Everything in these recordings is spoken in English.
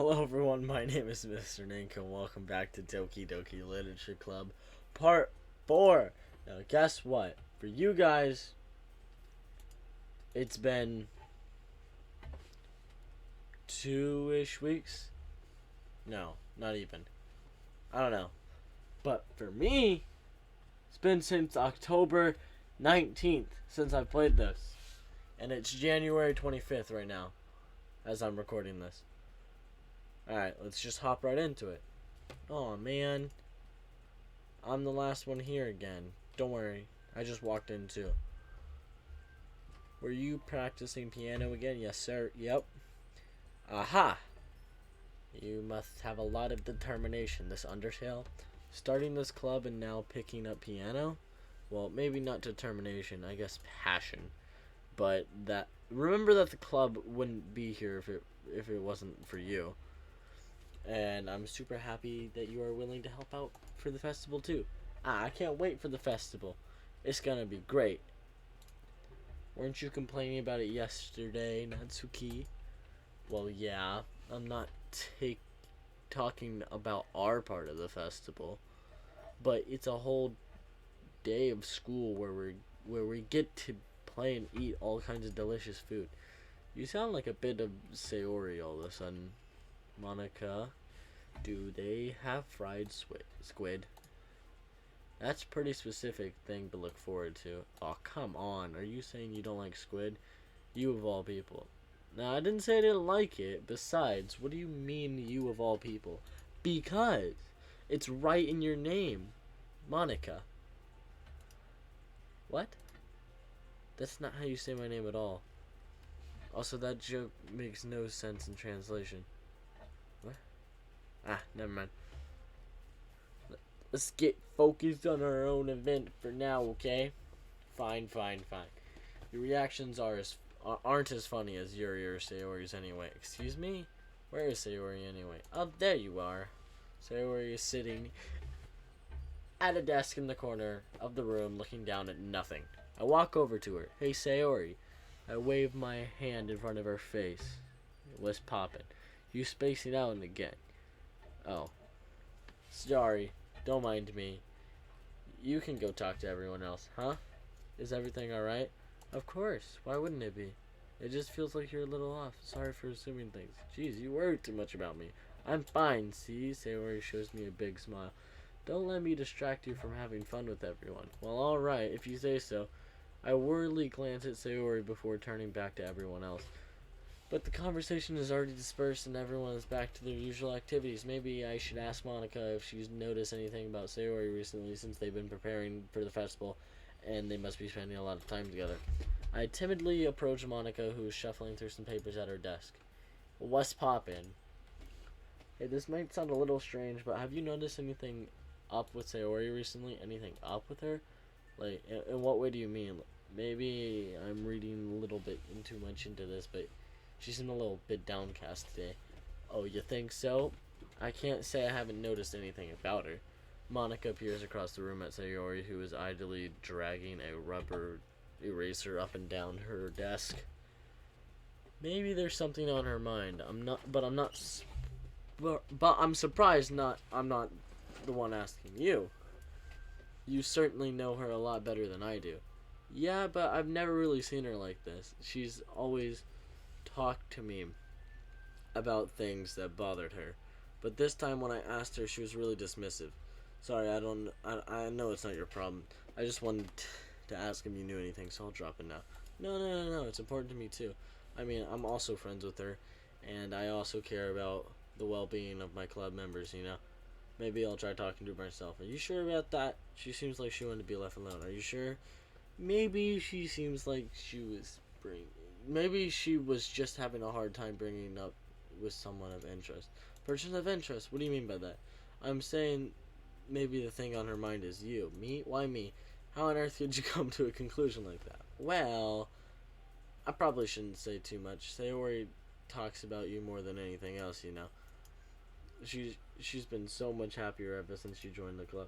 Hello everyone, my name is Mr. Nink and welcome back to Doki Literature Club Part 4. Now guess what? For you guys, it's been 2-ish weeks? No, not even. I don't know. But for me, it's been since October 19th since I've played this. And it's January 25th right now as I'm recording this. Alright, let's just hop right into it. Oh man, I'm the last one here again. Don't worry, I just walked in too. Were you practicing piano again? Yes sir, yep. Aha! You must have a lot of determination, this Undertale. Starting this club and now picking up piano? Well, maybe not determination, I guess passion. But remember that the club wouldn't be here if it wasn't for you. And I'm super happy that you are willing to help out for the festival too. I can't wait for the festival. It's gonna be great. Weren't you complaining about it yesterday, Natsuki? Well, yeah. I'm not talking about our part of the festival, but it's a whole day of school where we get to play and eat all kinds of delicious food. You sound like a bit of Sayori all of a sudden. Monica, do they have fried squid? That's a pretty specific thing to look forward to. Oh, come on. Are you saying you don't like squid? You of all people. Now, I didn't say I didn't like it. Besides, what do you mean you of all people? Because it's right in your name. Monica. What? That's not how you say my name at all. Also, that joke makes no sense in translation. What? Ah, never mind. Let's get focused on our own event for now, okay? Fine. Your reactions aren't as funny as Yuri or Sayori's anyway. Excuse me? Where is Sayori anyway? Oh, there you are. Sayori is sitting at a desk in the corner of the room looking down at nothing. I walk over to her. Hey, Sayori. I wave my hand in front of her face. What's poppin'? You spacing out again. Oh. Sorry. Don't mind me. You can go talk to everyone else, huh? Is everything alright? Of course. Why wouldn't it be? It just feels like you're a little off. Sorry for assuming things. Jeez, you worry too much about me. I'm fine, see? Sayori shows me a big smile. Don't let me distract you from having fun with everyone. Well, alright, if you say so. I worriedly glance at Sayori before turning back to everyone else. But the conversation is already dispersed and everyone is back to their usual activities. Maybe I should ask Monica if she's noticed anything about Sayori recently since they've been preparing for the festival and they must be spending a lot of time together. I timidly approach Monica, who is shuffling through some papers at her desk. What's poppin'? Hey, this might sound a little strange, but have you noticed anything up with Sayori recently? Anything up with her? Like, in what way do you mean? Maybe I'm reading a little bit too much into this, but she seemed a little bit downcast today. Oh, you think so? I can't say I haven't noticed anything about her. Monica peers across the room at Sayori, who is idly dragging a rubber eraser up and down her desk. Maybe there's something on her mind. But I'm surprised I'm not the one asking you. You certainly know her a lot better than I do. Yeah, but I've never really seen her like this. She's always talked to me about things that bothered her. But this time when I asked her, she was really dismissive. Sorry, I know it's not your problem. I just wanted to ask if you knew anything, so I'll drop it now. No, it's important to me too. I mean, I'm also friends with her, and I also care about the well-being of my club members, you know. Maybe I'll try talking to her myself. Are you sure about that? She seems like she wanted to be left alone. Are you sure? Maybe she seems like maybe she was just having a hard time bringing up with someone of interest. Person of interest? What do you mean by that? I'm saying maybe the thing on her mind is you. Me? Why me? How on earth did you come to a conclusion like that? Well, I probably shouldn't say too much. Sayori talks about you more than anything else, you know. She's been so much happier ever since she joined the club.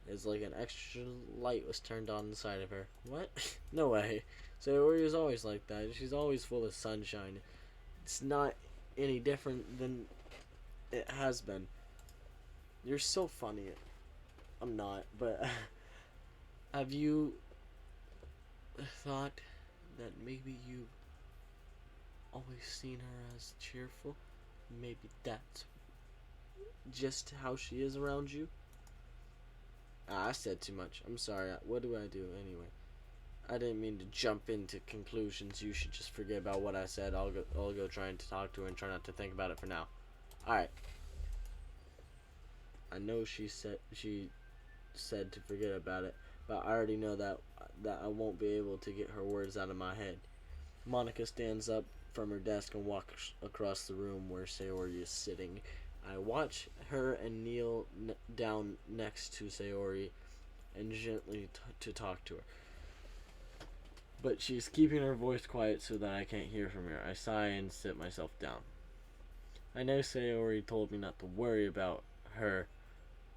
It's like an extra light was turned on inside of her. What? No way. Sayori is always like that. She's always full of sunshine. It's not any different than It has been. You're so funny. I'm not, but have you thought that maybe you always seen her as cheerful? Maybe that's just how she is around you? I said too much. I'm sorry. What do I do anyway? I didn't mean to jump into conclusions. You should just forget about what I said. I'll go trying to talk to her and try not to think about it for now. All right. I know she said to forget about it, but I already know that I won't be able to get her words out of my head. Monica stands up from her desk and walks across the room where Sayori is sitting. I watch her and kneel down next to Sayori and gently to talk to her. But she's keeping her voice quiet so that I can't hear from her. I sigh and sit myself down. I know Sayori told me not to worry about her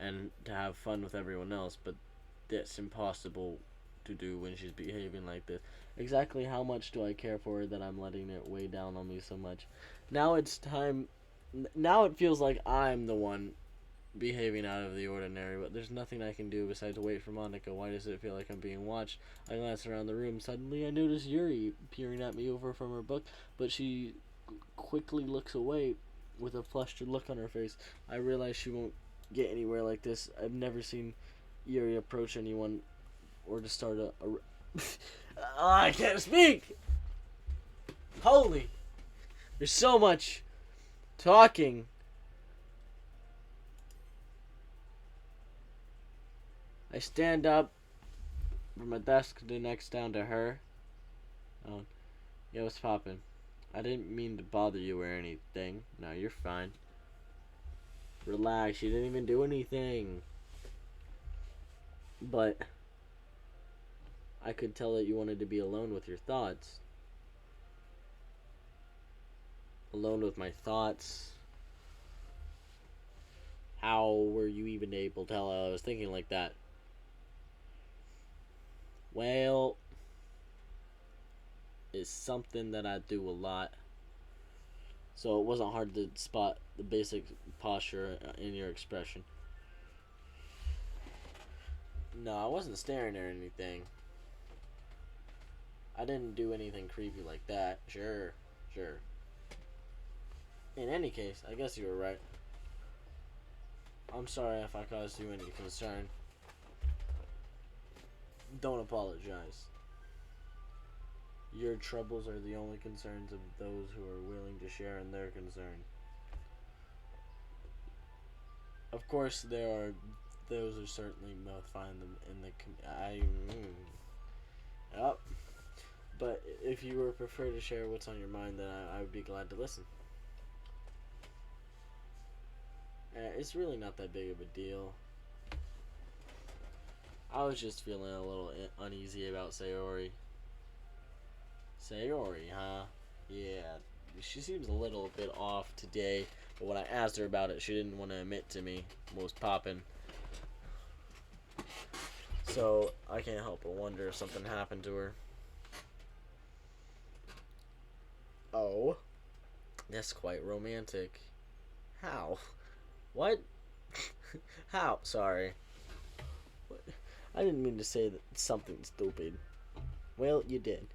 and to have fun with everyone else, but that's impossible to do when she's behaving like this. Exactly how much do I care for her that I'm letting it weigh down on me so much? Now it's time. Now it feels like I'm the one behaving out of the ordinary, but there's nothing I can do besides wait for Monica. Why does it feel like I'm being watched? I glance around the room. Suddenly I notice Yuri peering at me over from her book, but she quickly looks away with a flustered look on her face. I realize she won't get anywhere like this. I've never seen Yuri approach anyone or to start a I can't speak! Holy! There's so much talking. I stand up from my desk to next down to her. Oh, yeah, what's poppin'? I didn't mean to bother you or anything. No, you're fine. Relax, you didn't even do anything. But I could tell that you wanted to be alone with your thoughts. Alone with my thoughts. How were you even able to tell I was thinking like that? Well, it's something that I do a lot. So it wasn't hard to spot the basic posture in your expression. No, I wasn't staring or anything. I didn't do anything creepy like that. Sure. In any case, I guess you were right. I'm sorry if I caused you any concern. Don't apologize. Your troubles are the only concerns of those who are willing to share in their concern. Of course, there are those who certainly must find them in the Yep. But if you would prefer to share what's on your mind, then I would be glad to listen. It's really not that big of a deal. I was just feeling a little uneasy about Sayori. Sayori, huh? Yeah, she seems a little bit off today, but when I asked her about it, she didn't want to admit to me what was poppin'. So I can't help but wonder if something happened to her. Oh, that's quite romantic. How? What? How? Sorry. What? I didn't mean to say that something stupid. Well, you did.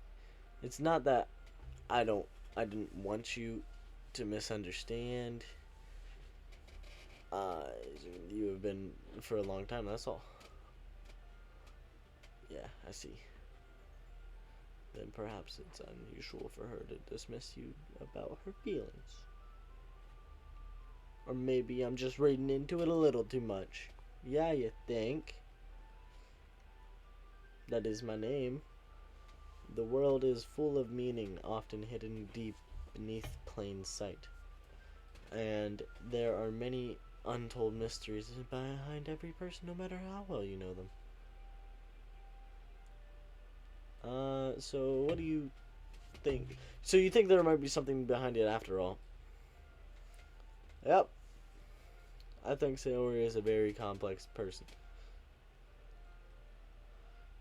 It's not that I didn't want you to misunderstand. You have been for a long time, that's all. Yeah, I see. Then perhaps it's unusual for her to dismiss you about her feelings. Or maybe I'm just reading into it a little too much. Yeah, you think? That is my name. The world is full of meaning, often hidden deep beneath plain sight. And there are many untold mysteries behind every person, no matter how well you know them. So what do you think? So you think there might be something behind it after all? Yep. I think Sayori is a very complex person.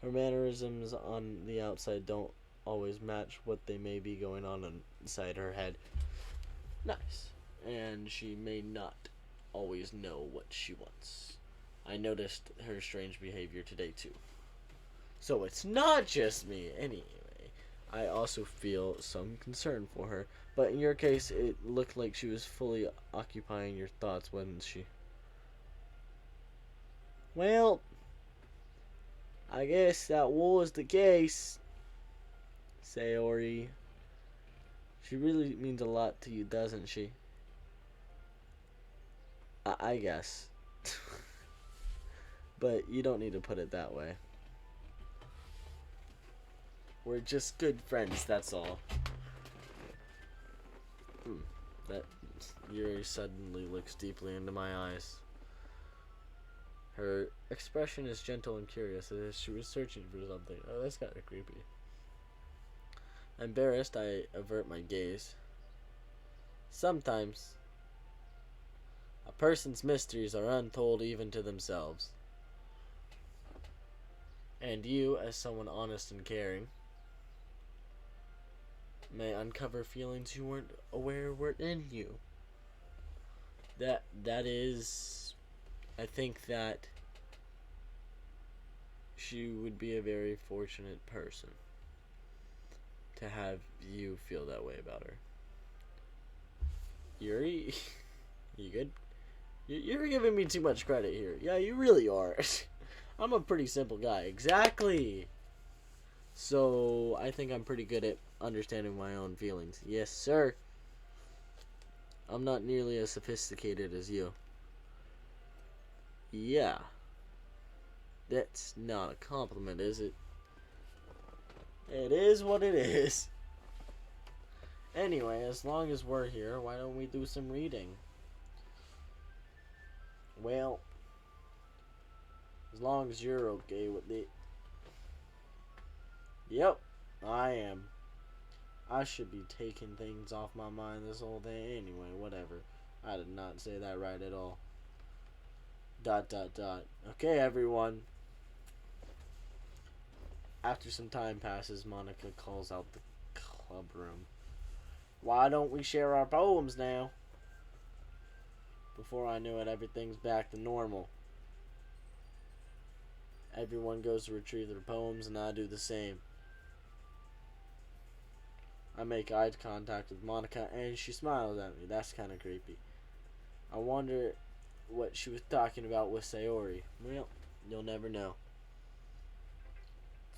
Her mannerisms on the outside don't always match what they may be going on inside her head. Nice. and she may not always know what she wants. I noticed her strange behavior today too. So it's not just me. Anyway, I also feel some concern for her. But in your case, it looked like she was fully occupying your thoughts, wasn't she? Well, I guess that was the case, Sayori. She really means a lot to you, doesn't she? I guess. But you don't need to put it that way. We're just good friends, that's all. That Yuri suddenly looks deeply into my eyes. Her expression is gentle and curious, as if she was searching for something. Oh, that's kind of creepy. Embarrassed, I avert my gaze. Sometimes, a person's mysteries are untold even to themselves. And you, as someone honest and caring, may uncover feelings you weren't aware were in you. That is, I think that she would be a very fortunate person to have you feel that way about her. Yuri, you good? You're giving me too much credit here. Yeah, you really are. I'm a pretty simple guy. Exactly. So, I think I'm pretty good at understanding my own feelings. Yes, sir. I'm not nearly as sophisticated as you. Yeah. That's not a compliment, is it? It is what it is. Anyway, as long as we're here, why don't we do some reading? Well, as long as you're okay with it. Yep, I am. I should be taking things off my mind this whole day anyway, whatever. I did not say that right at all. ... Okay, everyone. After some time passes, Monica calls out the club room. Why don't we share our poems now? Before I knew it, everything's back to normal. Everyone goes to retrieve their poems, and I do the same. I make eye contact with Monica, and she smiles at me. That's kind of creepy. I wonder what she was talking about with Sayori. Well, you'll never know.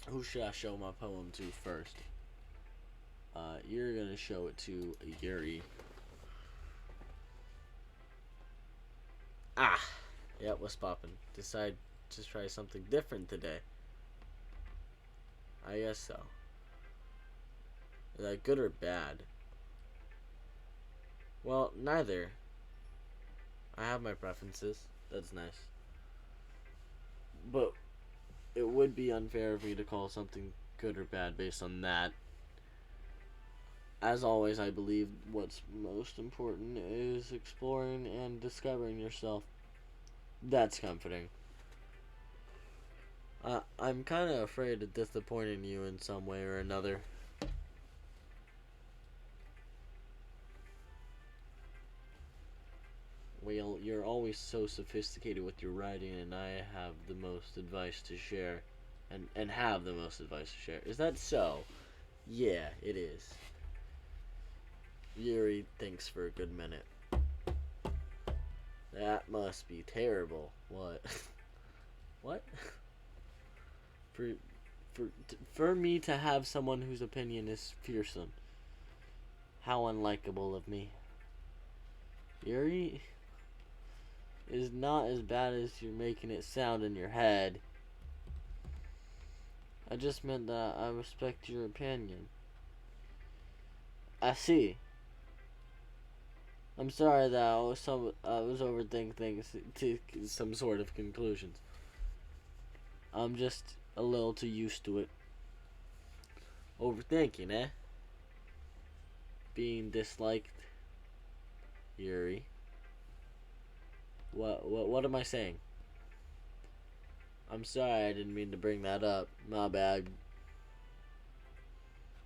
Who should I show my poem to first? You're gonna show it to Yuri. Yep, what's poppin'? Decide to try something different today. I guess so. Is that good or bad? Well, neither. I have my preferences. That's nice. But it would be unfair of me to call something good or bad based on that. As always, I believe what's most important is exploring and discovering yourself. That's comforting. I'm kind of afraid of disappointing you in some way or another. Well, you're always so sophisticated with your writing, and I have the most advice to share. And have the most advice to share. Is that so? Yeah, it is. Yuri thinks for a good minute. That must be terrible. What? What? For me to have someone whose opinion is fearsome. How unlikable of me. Yuri is not as bad as you're making it sound in your head. I just meant that I respect your opinion. I see. I'm sorry that I was overthinking things to some sort of conclusions. I'm just a little too used to it. Overthinking, eh? Being disliked. Yuri. What am I saying? I'm sorry, I didn't mean to bring that up. My bad.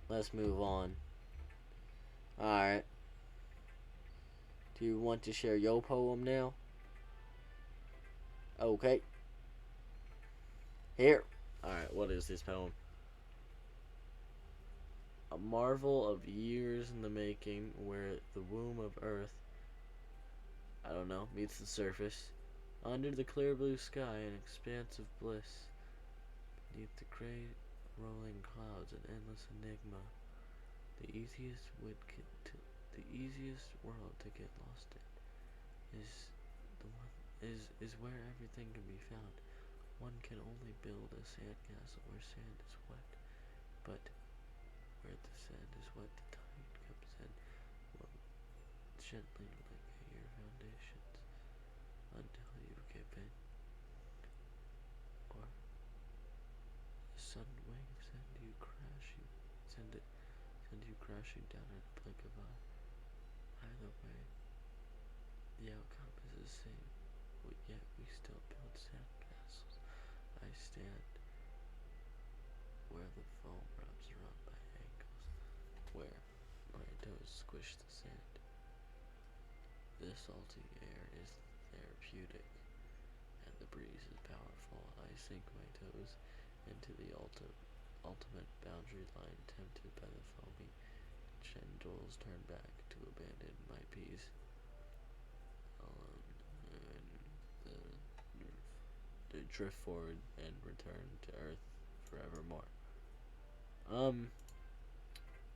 Let's move on. Alright. Do you want to share your poem now? Okay. Here. Alright, what is this poem? A marvel of years in the making, where the womb of earth, I don't know, meets the surface. Under the clear blue sky, an expanse of bliss. Beneath the great rolling clouds, an endless enigma. The easiest world to get lost in is where everything can be found. One can only build a sandcastle where sand is wet, but where the sand is wet, the tide comes in, will gently lick at your foundations until you give in, or the sudden wave send you crashing down in a blink of eye. Either way, the outcome is the same, but yet we still build sandcastles. I stand where the foam wraps around my ankles, where my toes squish the sand. The salty air is therapeutic, and the breeze is powerful. I sink my toes into the ultimate boundary line, tempted by the foamy tendrils, turn back to abandon my peace alone, and drift forward and return to earth forevermore.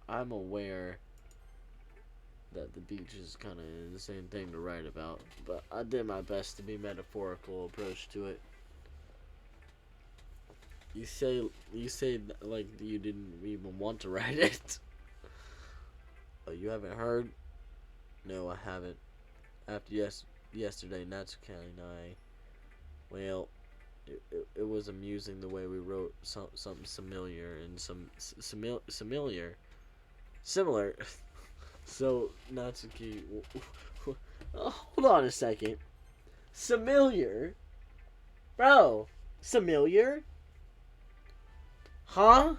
I'm aware that the beach is kind of an insane thing to write about, but I did my best to be metaphorical approach to it. You say like you didn't even want to write it. Oh, you haven't heard? No, I haven't. After yesterday, Natsuki and I, well, it was amusing the way we wrote something familiar and similar. So Natsuki, hold on a second. Familiar, bro. Familiar? Huh?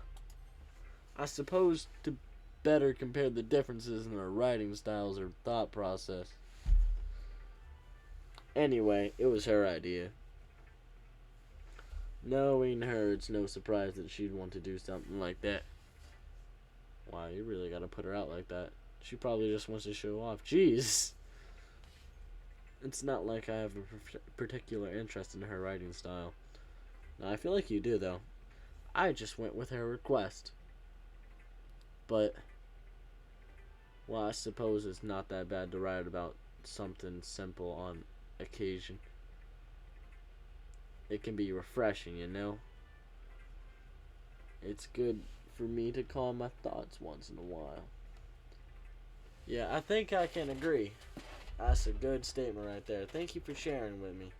I suppose to better compare the differences in our writing styles or thought process. Anyway, it was her idea. Knowing her, it's no surprise that she'd want to do something like that. Wow, you really gotta put her out like that. She probably just wants to show off. Jeez. It's not like I have a particular interest in her writing style. Now, I feel like you do, though. I just went with her request. But, well, I suppose it's not that bad to write about something simple on occasion. It can be refreshing, you know? It's good for me to calm my thoughts once in a while. Yeah, I think I can agree. That's a good statement right there. Thank you for sharing with me.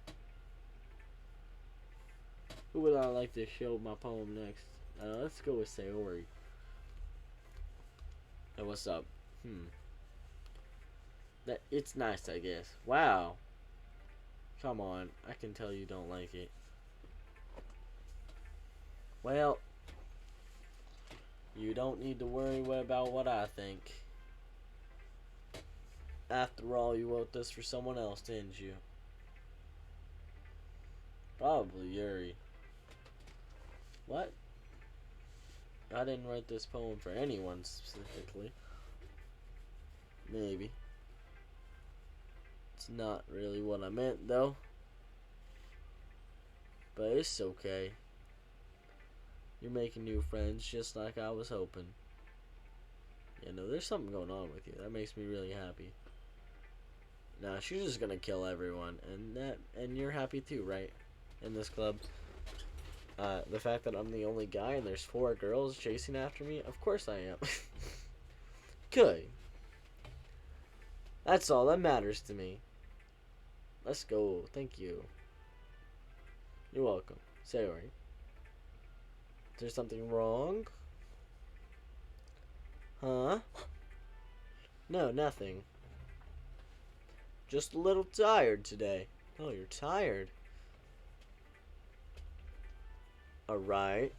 Who would I like to show my poem next? Let's go with Sayori. Hey, what's up? It's nice, I guess. Wow. Come on, I can tell you don't like it. Well, you don't need to worry about what I think. After all, you wrote this for someone else, didn't you? Probably Yuri. What? I didn't write this poem for anyone specifically. Maybe. It's not really what I meant, though. But it's okay. You're making new friends just like I was hoping. Yeah, no, there's something going on with you. That makes me really happy. Nah, she's just gonna kill everyone, and you're happy too, right? In this club. The fact that I'm the only guy and there's 4 girls chasing after me, of course I am. Good. That's all that matters to me. Let's go. Thank you. You're welcome. Sayori. Is there something wrong? Huh? No, nothing. Just a little tired today. Oh, you're tired. Alright.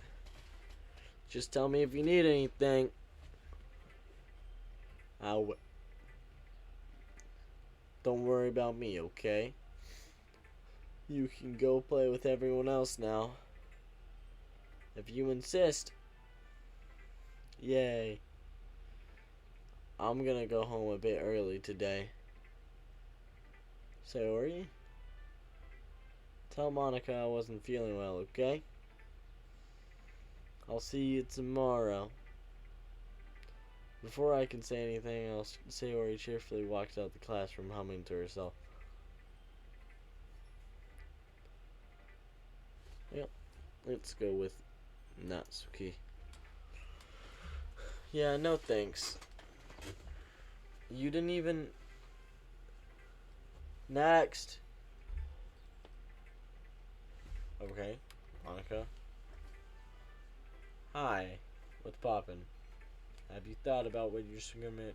Just tell me if you need anything. Don't worry about me, okay? You can go play with everyone else now. If you insist. Yay. I'm gonna go home a bit early today. Sayori? Tell Monica I wasn't feeling well, okay? I'll see you tomorrow. Before I can say anything else, Sayori cheerfully walks out the classroom humming to herself. Yep, let's go with Natsuki. Yeah, no thanks. You didn't even... Next! Okay, Monica. Hi, what's poppin'? Have you thought about what you're going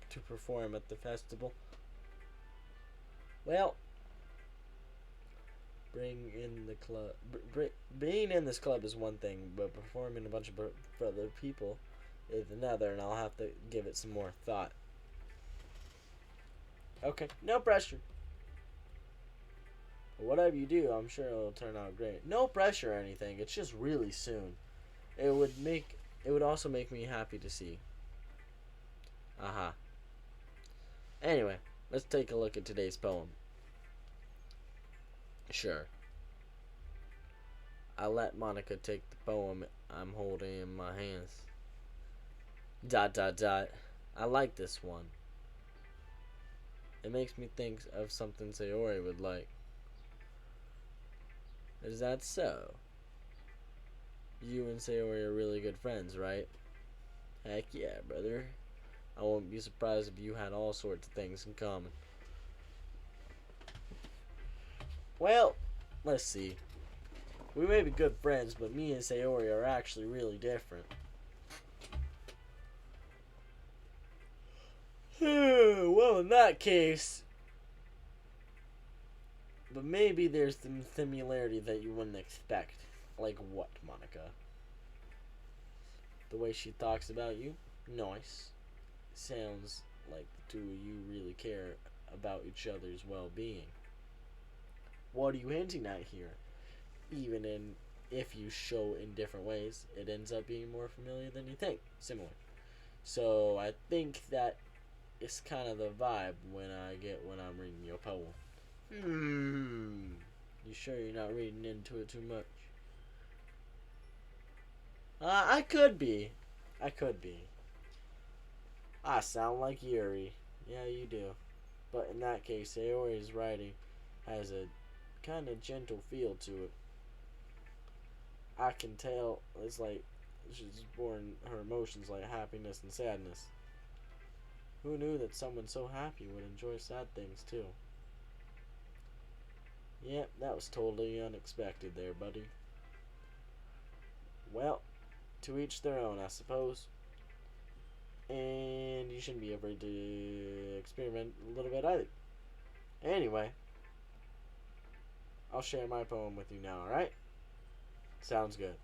to perform at the festival? Well, being in this club is one thing, but performing a bunch of for other people is another, and I'll have to give it some more thought. Okay, no pressure. But whatever you do, I'm sure it'll turn out great. No pressure or anything. It's just really soon. It would also make me happy to see. Aha. Anyway, let's take a look at today's poem. Sure. I let Monica take the poem I'm holding in my hands. ... I like this one. It makes me think of something Sayori would like. Is that so? You and Sayori are really good friends, right? Heck yeah, brother. I won't be surprised if you had all sorts of things in common. Well, let's see. We may be good friends, but me and Sayori are actually really different. Well, in that case... But maybe there's some similarity that you wouldn't expect. Like what, Monica? The way she talks about you? Nice. Sounds like the two of you really care about each other's well-being. What are you hinting at here? If you show in different ways, it ends up being more familiar than you think. Similar. So I think that it's kind of the vibe when I'm reading your poem. You sure you're not reading into it too much? I could be. I sound like Yuri. Yeah, you do. But in that case, Sayori's writing has a kind of gentle feel to it. I can tell it's like she's born her emotions like happiness and sadness. Who knew that someone so happy would enjoy sad things too? Yep, that was totally unexpected there, buddy. Well, to each their own, I suppose. And you shouldn't be afraid to experiment a little bit either. Anyway, I'll share my poem with you now, alright? Sounds good.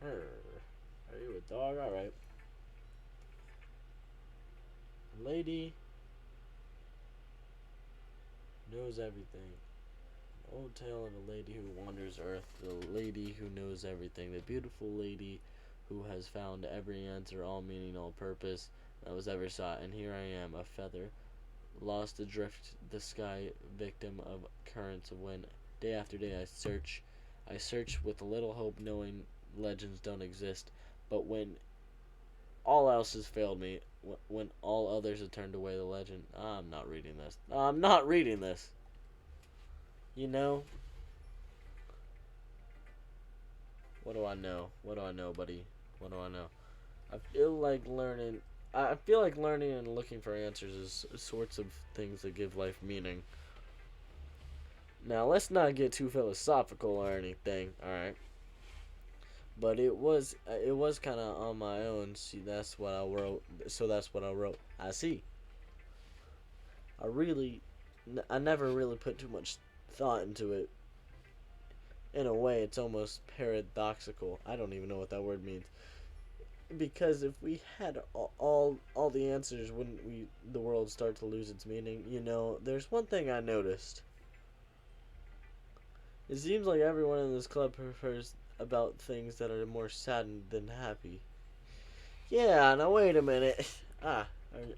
Are you a dog? Alright. A lady knows everything. An old tale of a lady who wanders earth. The lady who knows everything. The beautiful lady who has found every answer, all meaning, all purpose that was ever sought. And here I am, a feather, lost adrift the sky, victim of currents of wind. Day after day I search with a little hope, knowing legends don't exist. But when all else has failed me, when all others have turned away the legend, I'm not reading this. You know? What do I know, buddy? What do I know? I feel like learning and looking for answers is sorts of things that give life meaning. Now, let's not get too philosophical or anything, alright? But it was kind of on my own. See, that's what I wrote. So that's what I wrote. I see. I never really put too much thought into it. In a way, it's almost paradoxical. I don't even know what that word means. Because if we had all the answers, wouldn't we the world start to lose its meaning? You know, there's one thing I noticed. It seems like everyone in this club prefers about things that are more saddened than happy. Yeah, now wait a minute. Ah,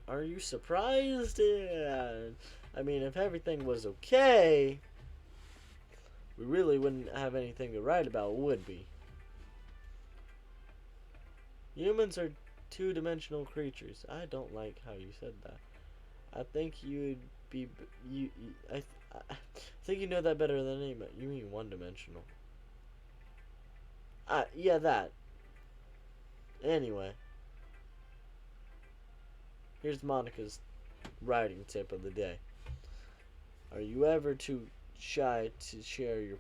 are you surprised? Yeah. I mean, if everything was okay, we really wouldn't have anything to write about, would we? Humans are two-dimensional creatures. I don't like how you said that. I think you'd be I think you know that better than anybody. You mean one-dimensional? Yeah, that. Anyway, here's Monica's writing tip of the day. Are you ever too shy to share your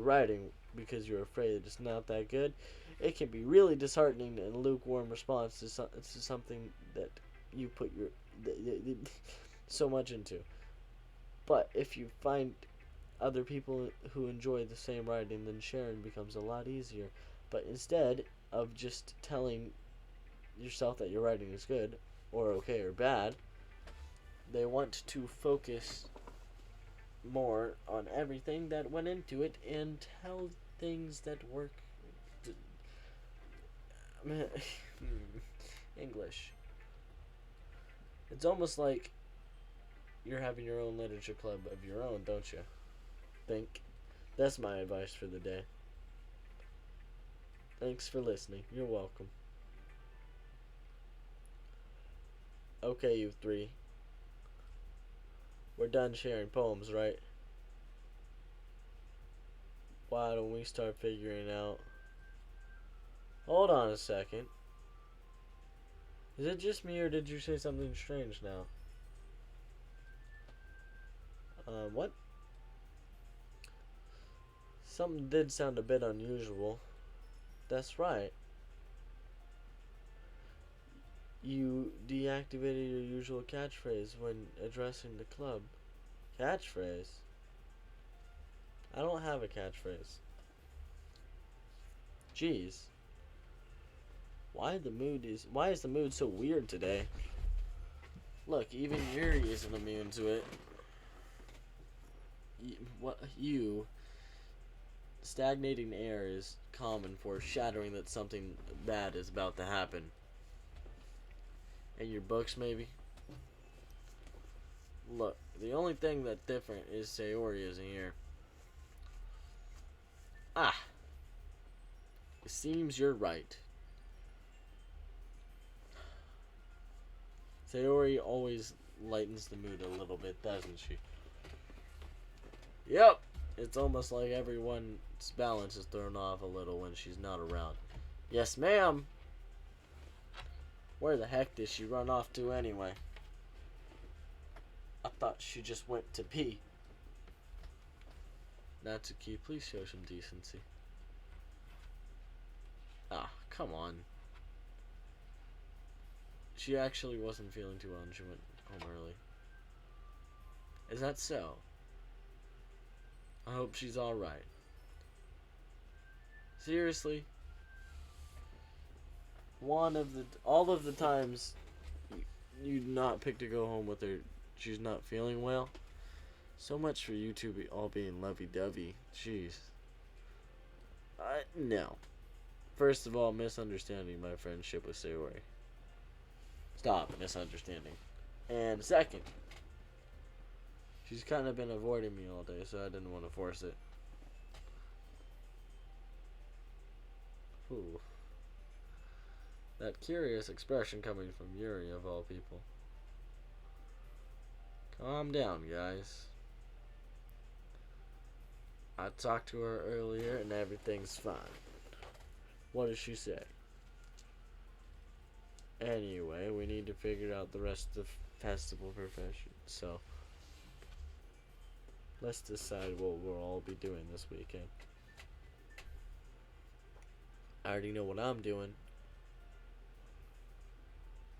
writing because you're afraid it's not that good? It can be really disheartening and lukewarm response to something that you put your so much into. But if you find other people who enjoy the same writing, then sharing becomes a lot easier. But instead of just telling yourself that your writing is good, or okay, or bad, they want to focus more on everything that went into it and tell things that work. English. It's almost like you're having your own literature club of your own, don't you? Think. That's my advice for the day. Thanks for listening. You're welcome. Okay, you three. We're done sharing poems, right? Why don't we start figuring out... Hold on a second. Is it just me, or did you say something strange now? What? Something did sound a bit unusual. That's right. You deactivated your usual catchphrase when addressing the club. Catchphrase? I don't have a catchphrase. Jeez. Why is the mood so weird today? Look, even Yuri isn't immune to it. Stagnating air is common, foreshadowing that something bad is about to happen. And your books, maybe? Look, the only thing that's different is Sayori isn't here. Ah! It seems you're right. Sayori always lightens the mood a little bit, doesn't she? Yep! It's almost like everyone's balance is thrown off a little when she's not around. Yes, ma'am! Where the heck did she run off to anyway? I thought she just went to pee. Natsuki, please show some decency. Ah, come on. She actually wasn't feeling too well and she went home early. Is that so? I hope she's alright. Seriously? All of the times you not pick to go home with her, she's not feeling well. So much for you two all being lovey-dovey. Jeez. No. First of all, misunderstanding my friendship with Sayori. Stop misunderstanding. And second, she's kind of been avoiding me all day, so I didn't want to force it. Ooh. That curious expression coming from Yuri, of all people. Calm down, guys. I talked to her earlier and everything's fine. What does she say? Anyway, we need to figure out the rest of the festival profession, so let's decide what we'll all be doing this weekend. I already know what I'm doing.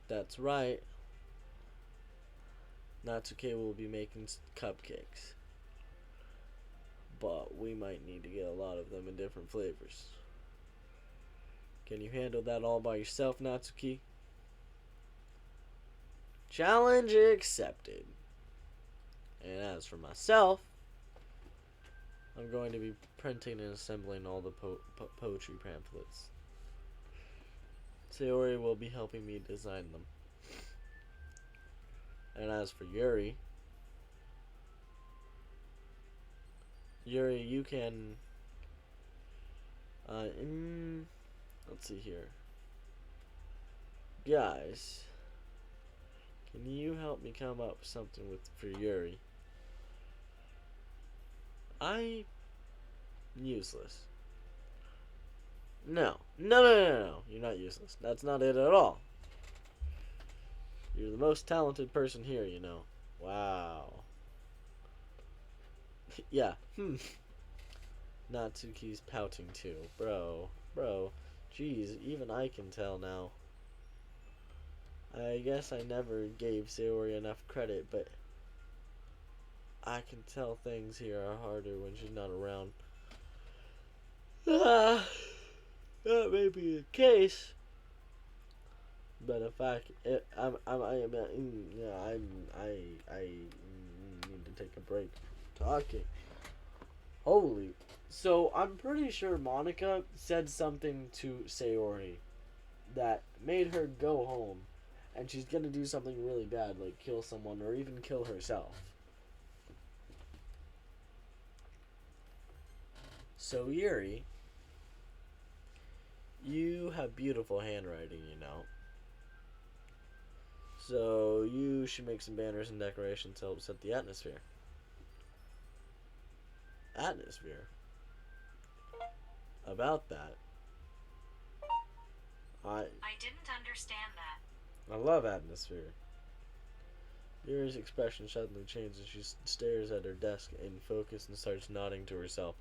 That's right. Natsuki will be making cupcakes. But we might need to get a lot of them in different flavors. Can you handle that all by yourself, Natsuki? Challenge accepted. And as for myself, I'm going to be printing and assembling all the poetry pamphlets. Sayori will be helping me design them. And as for Yuri, you can... let's see here. Guys, can you help me come up with something for Yuri? I'm useless. No. You're not useless. That's not it at all. You're the most talented person here, you know. Wow. Yeah. Natsuki's pouting too. Bro. Jeez, even I can tell now. I guess I never gave Sayori enough credit, but I can tell things here are harder when she's not around. That may be the case, but if I need to take a break talking. Holy. So I'm pretty sure Monica said something to Sayori that made her go home, and she's gonna do something really bad, like kill someone or even kill herself. So Yuri, you have beautiful handwriting, you know. So you should make some banners and decorations to help set the atmosphere. Atmosphere? About that, I didn't understand that. I love atmosphere. Yuri's expression suddenly changes as she stares at her desk in focus and starts nodding to herself.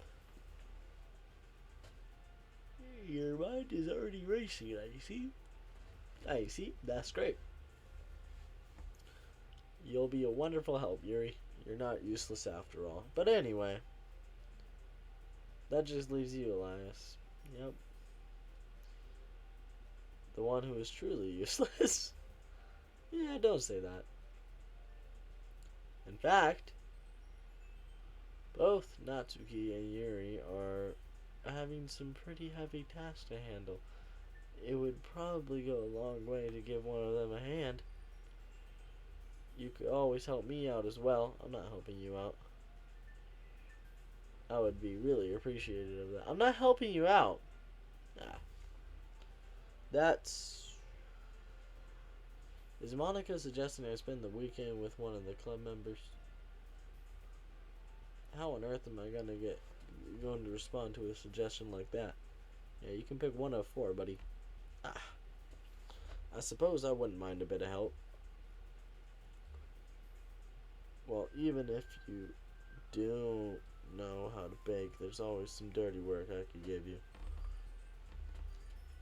Your mind is already racing, I see. That's great. You'll be a wonderful help, Yuri. You're not useless after all. But anyway, that just leaves you, Elias. Yep. The one who is truly useless. Yeah, don't say that. In fact, both Natsuki and Yuri are having some pretty heavy tasks to handle. It would probably go a long way to give one of them a hand. You could always help me out as well. I'm not helping you out. I would be really appreciative of that. I'm not helping you out. That's... Is Monica suggesting I spend the weekend with one of the club members? How on earth am I going to respond to a suggestion like that? Yeah, you can pick one of 4, buddy. I suppose I wouldn't mind a bit of help. Well, even if you don't know how to bake, there's always some dirty work I could give you.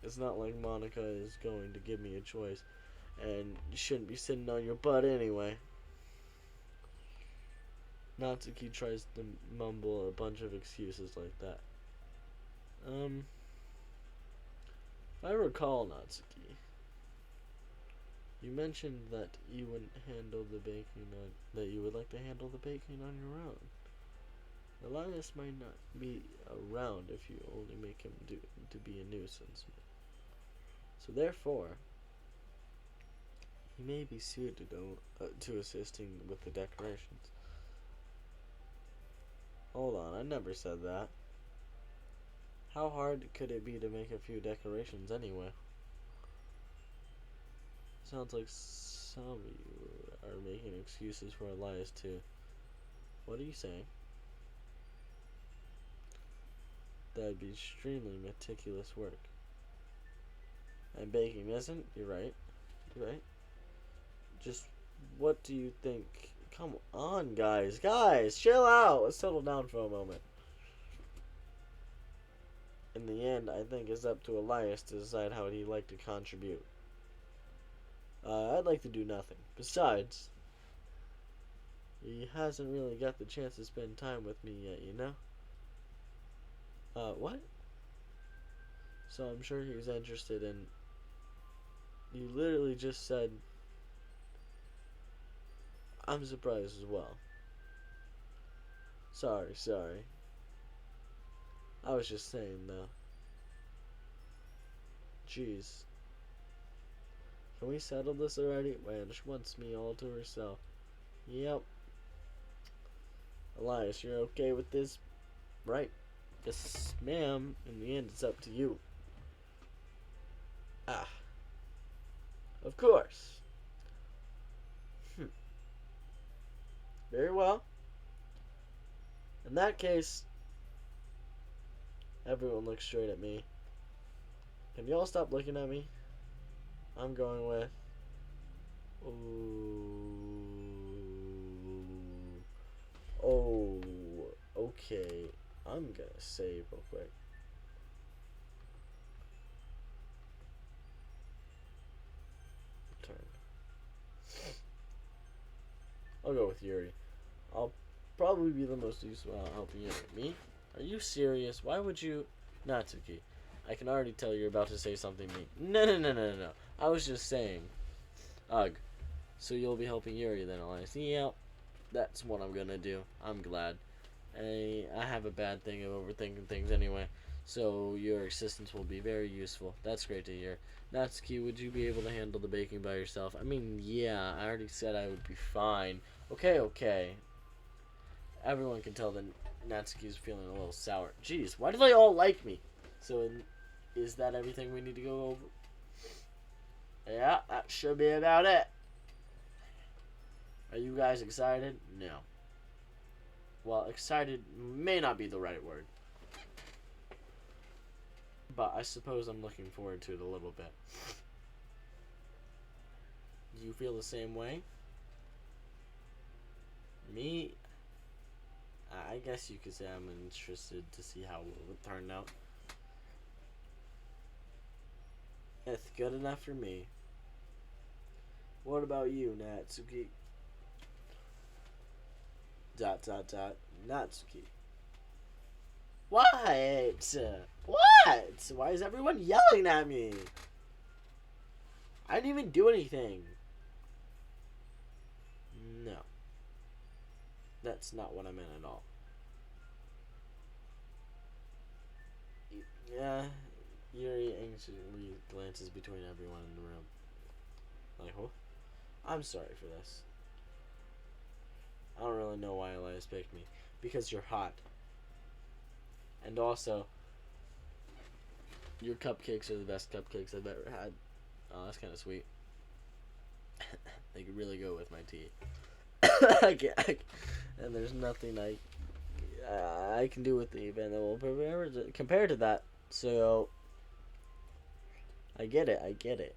It's not like Monica is going to give me a choice, and you shouldn't be sitting on your butt anyway. Natsuki tries to mumble a bunch of excuses like that. If I recall, Natsuki, you mentioned that you wouldn't handle the baking that you would like to handle the baking on your own. Elias might not be around if you only make him to be a nuisance. So therefore, he may be suited to assisting with the decorations. Hold on, I never said that. How hard could it be to make a few decorations anyway? Sounds like some of you are making excuses for Elias too. What are you saying? That'd be extremely meticulous work. And baking isn't? You're right. Just what do you think? Come on, guys, chill out. Let's settle down for a moment. In the end, I think it's up to Elias to decide how he'd like to contribute. I'd like to do nothing. Besides, he hasn't really got the chance to spend time with me yet, you know? What? So I'm sure he's interested in... You literally just said... I'm surprised as well. Sorry. I was just saying, though. Jeez. Can we settle this already? Vanish wants me all to herself. Yep. Elias, you're okay with this? Right. Yes, ma'am. In the end, it's up to you. Ah. Of course. Very well. In that case, everyone looks straight at me. Can y'all stop looking at me? I'm going with... Oh, okay. I'm gonna save real quick. Turn. I'll go with Yuri. I'll probably be the most useful at helping you. Me? Are you serious? Why would you... Natsuki, I can already tell you're about to say something mean. No. I was just saying. Ugh. So you'll be helping Yuri then, Elias. Yeah, that's what I'm gonna do. I'm glad. I have a bad thing of overthinking things anyway. So your assistance will be very useful. That's great to hear. Natsuki, would you be able to handle the baking by yourself? I mean, yeah, I already said I would be fine. Okay. Everyone can tell that Natsuki's feeling a little sour. Jeez, why do they all like me? So, is that everything we need to go over? Yeah, that should be about it. Are you guys excited? No. Well, excited may not be the right word. But I suppose I'm looking forward to it a little bit. Do you feel the same way? Me? I guess you could say I'm interested to see how it would turn out. It's good enough for me. What about you, Natsuki? ... Natsuki. What? What? Why is everyone yelling at me? I didn't even do anything. No. That's not what I meant at all. Yeah, Yuri anxiously glances between everyone in the room. Like, oh, I'm sorry for this. I don't really know why Elias picked me. Because you're hot. And also, your cupcakes are the best cupcakes I've ever had. Oh, that's kind of sweet. They could really go with my tea. And there's nothing I can do with the event that will prepare compared to that. So, I get it.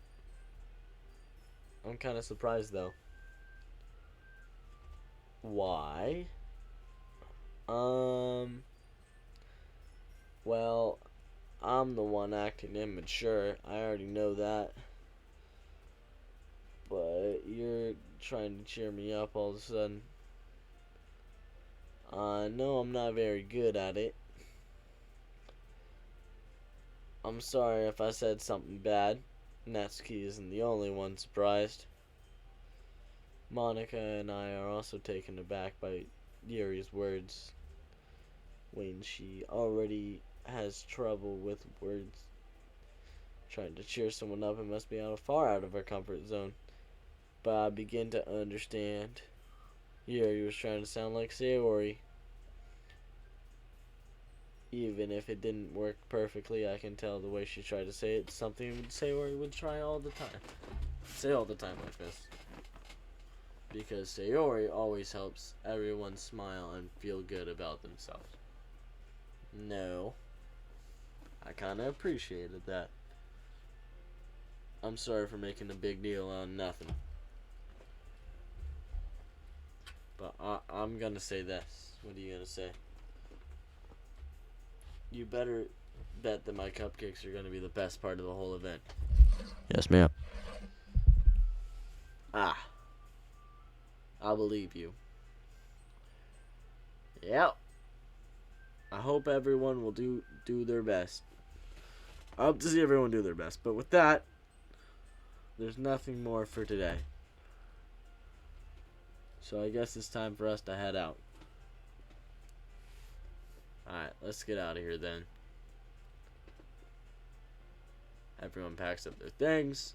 I'm kind of surprised though. Why? Well, I'm the one acting immature. I already know that. But you're trying to cheer me up all of a sudden. I know I'm not very good at it. I'm sorry if I said something bad. Natsuki isn't the only one surprised. Monica and I are also taken aback by Yuri's words. When she already has trouble with words. Trying to cheer someone up, it must be far out of her comfort zone. But I begin to understand. Yuri was trying to sound like Sayori. Even if it didn't work perfectly, I can tell the way she tried to say it. Something Sayori would try all the time. Say all the time like this. Because Sayori always helps everyone smile and feel good about themselves. No. I kinda appreciated that. I'm sorry for making a big deal on nothing. But I'm gonna say this. What are you gonna say? You better bet that my cupcakes are gonna be the best part of the whole event. Yes, ma'am. I'll believe you. Yep. I hope everyone will do their best. I hope to see everyone do their best. But with that, there's nothing more for today. So I guess it's time for us to head out. Alright, let's get out of here then. Everyone packs up their things.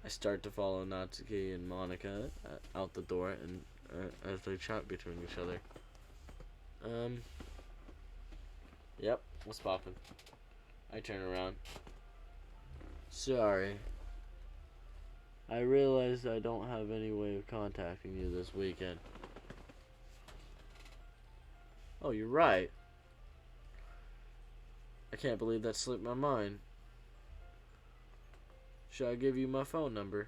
I start to follow Natsuki and Monica out the door, and as they chat between each other. Yep, what's poppin'? I turn around. Sorry. I realize I don't have any way of contacting you this weekend. Oh, you're right. I can't believe that slipped my mind. Should I give you my phone number?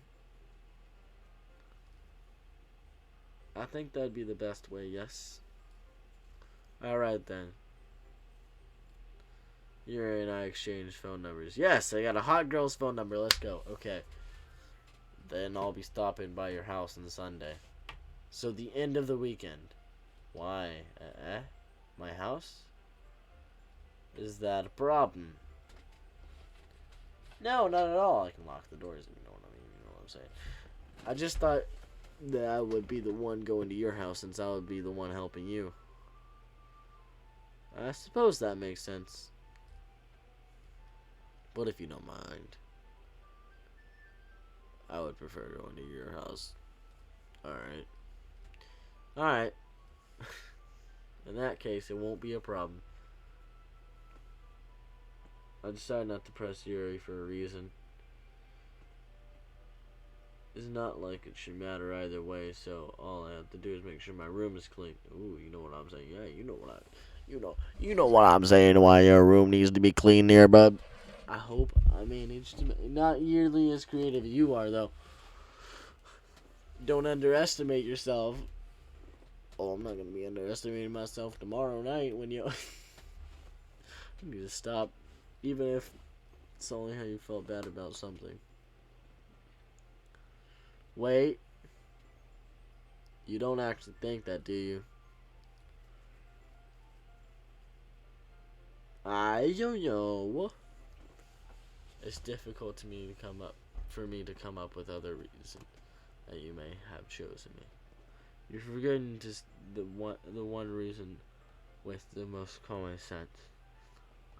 I think that'd be the best way, yes. Alright then. Yuri and I exchanged phone numbers. Yes, I got a hot girl's phone number. Let's go. Okay. Then I'll be stopping by your house on Sunday. So the end of the weekend. Why? My house? Is that a problem? No, not at all. I can lock the doors if you know what I mean. You know what I'm saying. I just thought that I would be the one going to your house since I would be the one helping you. I suppose that makes sense. But if you don't mind, I would prefer going to your house. Alright. Alright. In that case, it won't be a problem. I decided not to press Yuri for a reason. It's not like it should matter either way, so all I have to do is make sure my room is clean. Ooh, you know what I'm saying? Yeah, you know what I'm saying. Why your room needs to be clean there, bud. I hope I managed to not nearly as creative as you are, though. Don't underestimate yourself. Oh, I'm not gonna be underestimating myself tomorrow night when you. You need to stop. Even if it's only how you felt bad about something. Wait. You don't actually think that, do you? I don't know. It's difficult for me to come up with other reasons that you may have chosen me. You're forgetting just the one reason with the most common sense.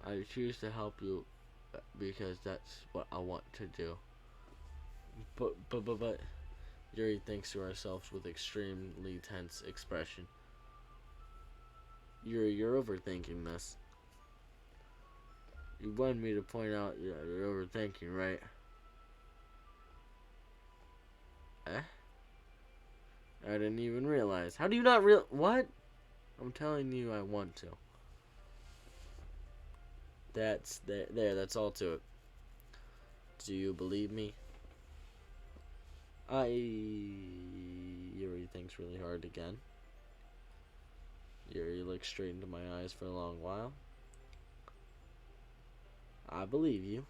I choose to help you because that's what I want to do. But Yuri thinks to herself with extremely tense expression. Yuri, you're overthinking this. You wanted me to point out you're overthinking, right? I didn't even realize. How do you not what? I'm telling you I want to. That's that's all to it. Do you believe me? Yuri thinks really hard again. Yuri looks straight into my eyes for a long while. I believe you.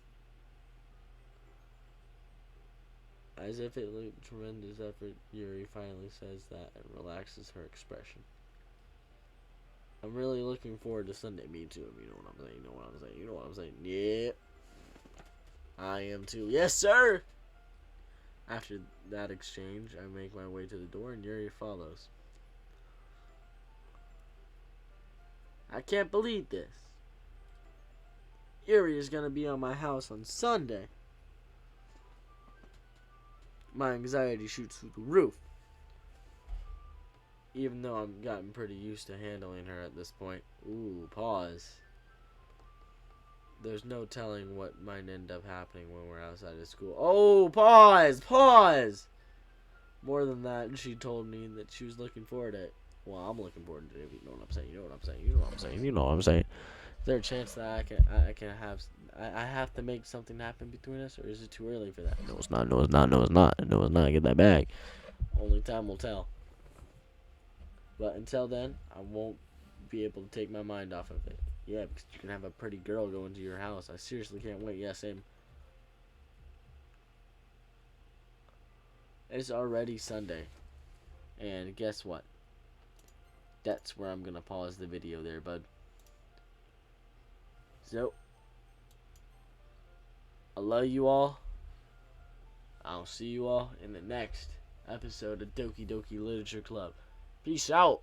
As if it looked tremendous effort, Yuri finally says that and relaxes her expression. I'm really looking forward to Sunday. Me too. You know what I'm saying? You know what I'm saying? Yeah. I am too. Yes, sir! After that exchange, I make my way to the door and Yuri follows. I can't believe this. Yuri is going to be on my house on Sunday. My anxiety shoots through the roof. Even though I've gotten pretty used to handling her at this point. Ooh, pause. There's no telling what might end up happening when we're outside of school. Oh, pause! More than that, she told me that she was looking forward to it. Well, I'm looking forward to it. You know what I'm saying? You know what I'm saying? Is there a chance that I have to make something happen between us, or is it too early for that? No, it's not. Get that bag. Only time will tell. But until then, I won't be able to take my mind off of it. Yeah, because you can have a pretty girl go into your house. I seriously can't wait. Yeah, same. It's already Sunday. And guess what? That's where I'm going to pause the video there, bud. So, I love you all. I'll see you all in the next episode of Doki Doki Literature Club. Peace out.